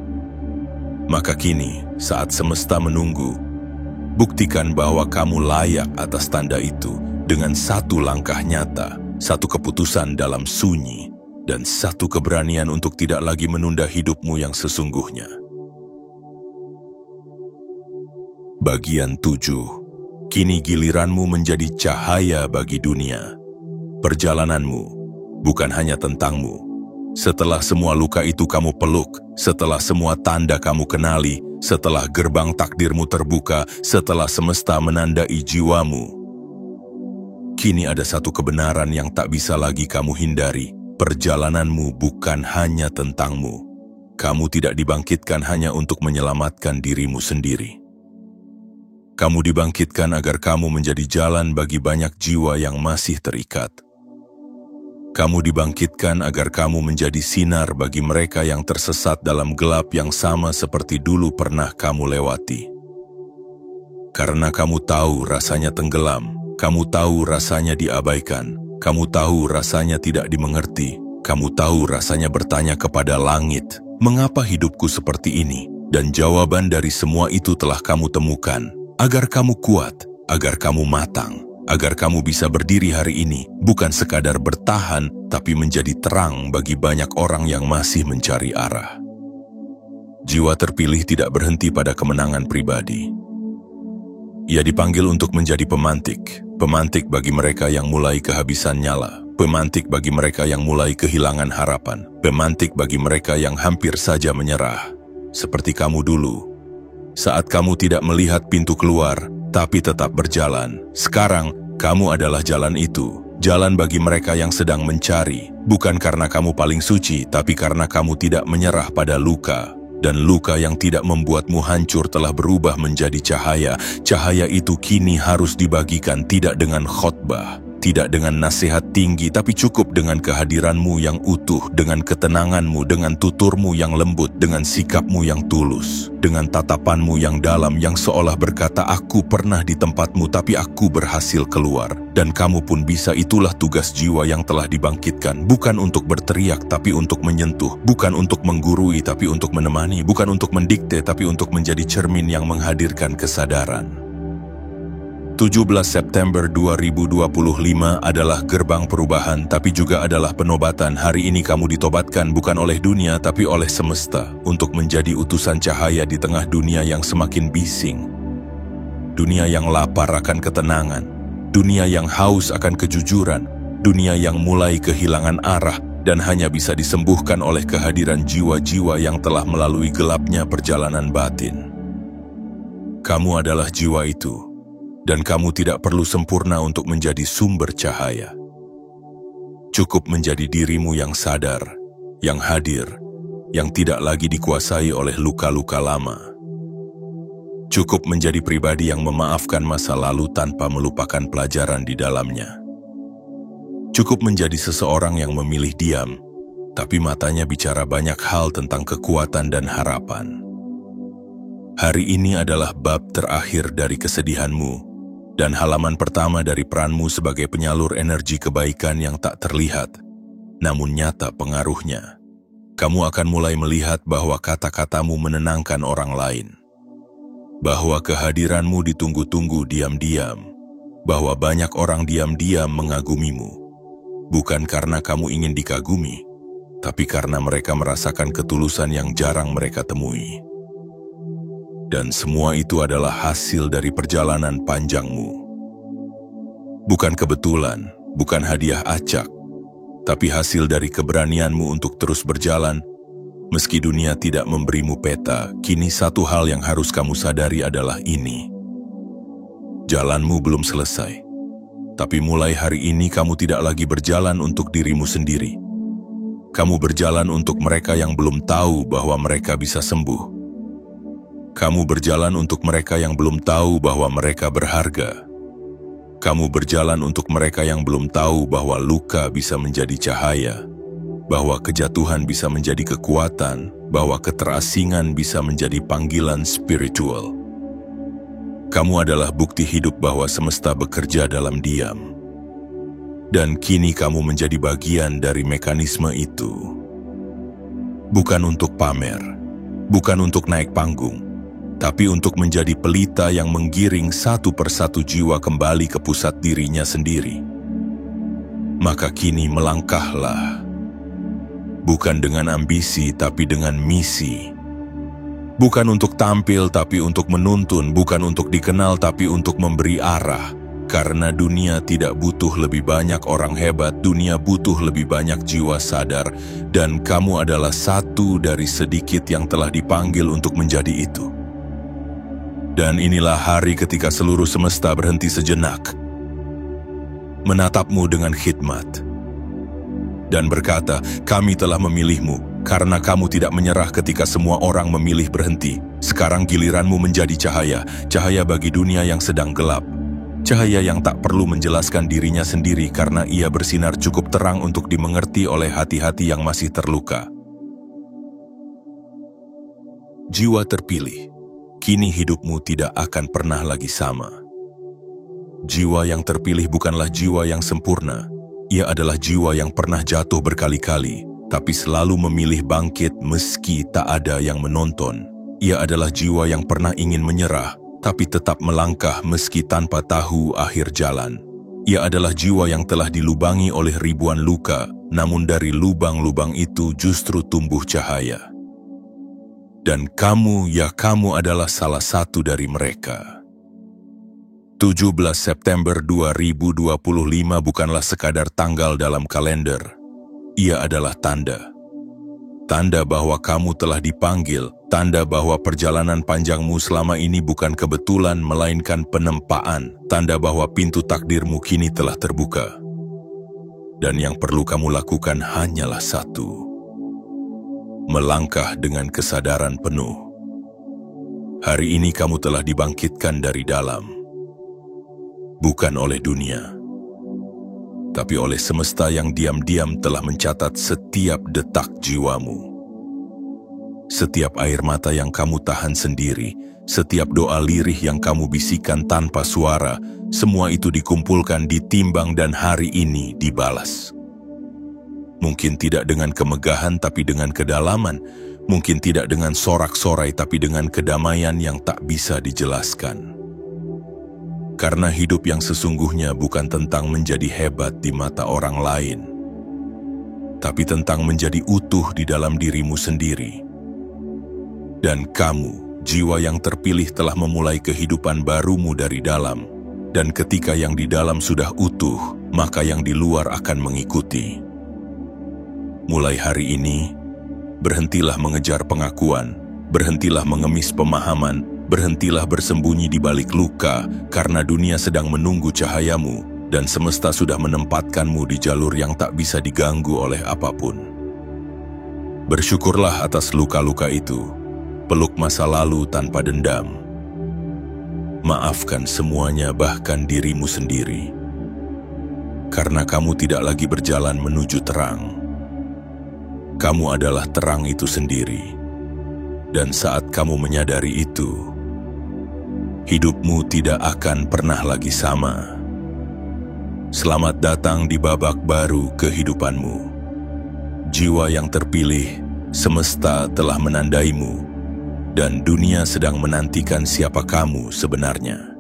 Maka kini, saat semesta menunggu, Buktikan bahwa kamu layak atas tanda itu dengan satu langkah nyata, satu keputusan dalam sunyi, dan satu keberanian untuk tidak lagi menunda hidupmu yang sesungguhnya. Bagian 7. Kini giliranmu menjadi cahaya bagi dunia. Perjalananmu bukan hanya tentangmu. Setelah semua luka itu kamu peluk, setelah semua tanda kamu kenali, setelah gerbang takdirmu terbuka, setelah semesta menandai jiwamu, kini ada satu kebenaran yang tak bisa lagi kamu hindari. Perjalananmu bukan hanya tentangmu. Kamu tidak dibangkitkan hanya untuk menyelamatkan dirimu sendiri. Kamu dibangkitkan agar kamu menjadi jalan bagi banyak jiwa yang masih terikat. Kamu dibangkitkan agar kamu menjadi sinar bagi mereka yang tersesat dalam gelap yang sama seperti dulu pernah kamu lewati. Karena kamu tahu rasanya tenggelam, kamu tahu rasanya diabaikan, kamu tahu rasanya tidak dimengerti, kamu tahu rasanya bertanya kepada langit, "Mengapa hidupku seperti ini?" Dan jawaban dari semua itu telah kamu temukan, agar kamu kuat, agar kamu matang, agar kamu bisa berdiri hari ini, bukan sekadar bertahan, tapi menjadi terang bagi banyak orang yang masih mencari arah. Jiwa terpilih tidak berhenti pada kemenangan pribadi. Ia dipanggil untuk menjadi pemantik, pemantik bagi mereka yang mulai kehabisan nyala, pemantik bagi mereka yang mulai kehilangan harapan, pemantik bagi mereka yang hampir saja menyerah. Seperti kamu dulu, saat kamu tidak melihat pintu keluar, tapi tetap berjalan. Sekarang, kamu adalah jalan itu. Jalan bagi mereka yang sedang mencari. Bukan karena kamu paling suci, tapi karena kamu tidak menyerah pada luka. Dan luka yang tidak membuatmu hancur telah berubah menjadi cahaya. Cahaya itu kini harus dibagikan tidak dengan khotbah, tidak dengan nasihat tinggi, tapi cukup dengan kehadiranmu yang utuh, dengan ketenanganmu, dengan tuturmu yang lembut, dengan sikapmu yang tulus, dengan tatapanmu yang dalam yang seolah berkata, "Aku pernah di tempatmu, tapi aku berhasil keluar." Dan kamu pun bisa. Itulah tugas jiwa yang telah dibangkitkan, bukan untuk berteriak, tapi untuk menyentuh, bukan untuk menggurui, tapi untuk menemani, bukan untuk mendikte, tapi untuk menjadi cermin yang menghadirkan kesadaran. 17 September 2025 adalah gerbang perubahan, tapi juga adalah penobatan. Hari ini kamu ditobatkan bukan oleh dunia, tapi oleh semesta, untuk menjadi utusan cahaya di tengah dunia yang semakin bising. Dunia yang lapar akan ketenangan, dunia yang haus akan kejujuran, dunia yang mulai kehilangan arah, dan hanya bisa disembuhkan oleh kehadiran jiwa-jiwa yang telah melalui gelapnya perjalanan batin. Kamu adalah jiwa itu. Dan kamu tidak perlu sempurna untuk menjadi sumber cahaya. Cukup menjadi dirimu yang sadar, yang hadir, yang tidak lagi dikuasai oleh luka-luka lama. Cukup menjadi pribadi yang memaafkan masa lalu tanpa melupakan pelajaran di dalamnya. Cukup menjadi seseorang yang memilih diam, tapi matanya bicara banyak hal tentang kekuatan dan harapan. Hari ini adalah bab terakhir dari kesedihanmu, dan halaman pertama dari peranmu sebagai penyalur energi kebaikan yang tak terlihat, namun nyata pengaruhnya. Kamu akan mulai melihat bahwa kata-katamu menenangkan orang lain, bahwa kehadiranmu ditunggu-tunggu diam-diam, bahwa banyak orang diam-diam mengagumimu, bukan karena kamu ingin dikagumi, tapi karena mereka merasakan ketulusan yang jarang mereka temui. Dan semua itu adalah hasil dari perjalanan panjangmu. Bukan kebetulan, bukan hadiah acak, tapi hasil dari keberanianmu untuk terus berjalan. Meski dunia tidak memberimu peta, kini satu hal yang harus kamu sadari adalah ini. Jalanmu belum selesai, tapi mulai hari ini kamu tidak lagi berjalan untuk dirimu sendiri. Kamu berjalan untuk mereka yang belum tahu bahwa mereka bisa sembuh. Kamu berjalan untuk mereka yang belum tahu bahwa mereka berharga. Kamu berjalan untuk mereka yang belum tahu bahwa luka bisa menjadi cahaya, bahwa kejatuhan bisa menjadi kekuatan, bahwa keterasingan bisa menjadi panggilan spiritual. Kamu adalah bukti hidup bahwa semesta bekerja dalam diam. Dan kini kamu menjadi bagian dari mekanisme itu. Bukan untuk pamer, bukan untuk naik panggung, tapi untuk menjadi pelita yang menggiring satu persatu jiwa kembali ke pusat dirinya sendiri. Maka kini melangkahlah, bukan dengan ambisi tapi dengan misi. Bukan untuk tampil tapi untuk menuntun, bukan untuk dikenal tapi untuk memberi arah. Karena dunia tidak butuh lebih banyak orang hebat, dunia butuh lebih banyak jiwa sadar, dan kamu adalah satu dari sedikit yang telah dipanggil untuk menjadi itu. Dan inilah hari ketika seluruh semesta berhenti sejenak, menatapmu dengan khidmat, dan berkata, kami telah memilihmu, karena kamu tidak menyerah ketika semua orang memilih berhenti. Sekarang giliranmu menjadi cahaya, cahaya bagi dunia yang sedang gelap. Cahaya yang tak perlu menjelaskan dirinya sendiri karena ia bersinar cukup terang untuk dimengerti oleh hati-hati yang masih terluka. Jiwa terpilih, kini hidupmu tidak akan pernah lagi sama. Jiwa yang terpilih bukanlah jiwa yang sempurna. Ia adalah jiwa yang pernah jatuh berkali-kali, tapi selalu memilih bangkit meski tak ada yang menonton. Ia adalah jiwa yang pernah ingin menyerah, tapi tetap melangkah meski tanpa tahu akhir jalan. Ia adalah jiwa yang telah dilubangi oleh ribuan luka, namun dari lubang-lubang itu justru tumbuh cahaya. Dan kamu, ya kamu adalah salah satu dari mereka. 17 September 2025 bukanlah sekadar tanggal dalam kalender. Ia adalah tanda. Tanda bahwa kamu telah dipanggil, tanda bahwa perjalanan panjangmu selama ini bukan kebetulan melainkan penempaan, tanda bahwa pintu takdirmu kini telah terbuka. Dan yang perlu kamu lakukan hanyalah satu: melangkah dengan kesadaran penuh. Hari ini kamu telah dibangkitkan dari dalam, bukan oleh dunia, tapi oleh semesta yang diam-diam telah mencatat setiap detak jiwamu. Setiap air mata yang kamu tahan sendiri, setiap doa lirih yang kamu bisikan tanpa suara, semua itu dikumpulkan, ditimbang, dan hari ini dibalas. Mungkin tidak dengan kemegahan tapi dengan kedalaman, mungkin tidak dengan sorak-sorai tapi dengan kedamaian yang tak bisa dijelaskan. Karena hidup yang sesungguhnya bukan tentang menjadi hebat di mata orang lain, tapi tentang menjadi utuh di dalam dirimu sendiri. Dan kamu, jiwa yang terpilih, telah memulai kehidupan barumu dari dalam. Dan ketika yang di dalam sudah utuh, maka yang di luar akan mengikuti. Mulai hari ini, berhentilah mengejar pengakuan, berhentilah mengemis pemahaman, berhentilah bersembunyi di balik luka, karena dunia sedang menunggu cahayamu, dan semesta sudah menempatkanmu di jalur yang tak bisa diganggu oleh apapun. Bersyukurlah atas luka-luka itu, peluk masa lalu tanpa dendam. Maafkan semuanya, bahkan dirimu sendiri, karena kamu tidak lagi berjalan menuju terang. Kamu adalah terang itu sendiri, dan saat kamu menyadari itu, hidupmu tidak akan pernah lagi sama. Selamat datang di babak baru kehidupanmu. Jiwa yang terpilih, semesta telah menandaimu, dan dunia sedang menantikan siapa kamu sebenarnya.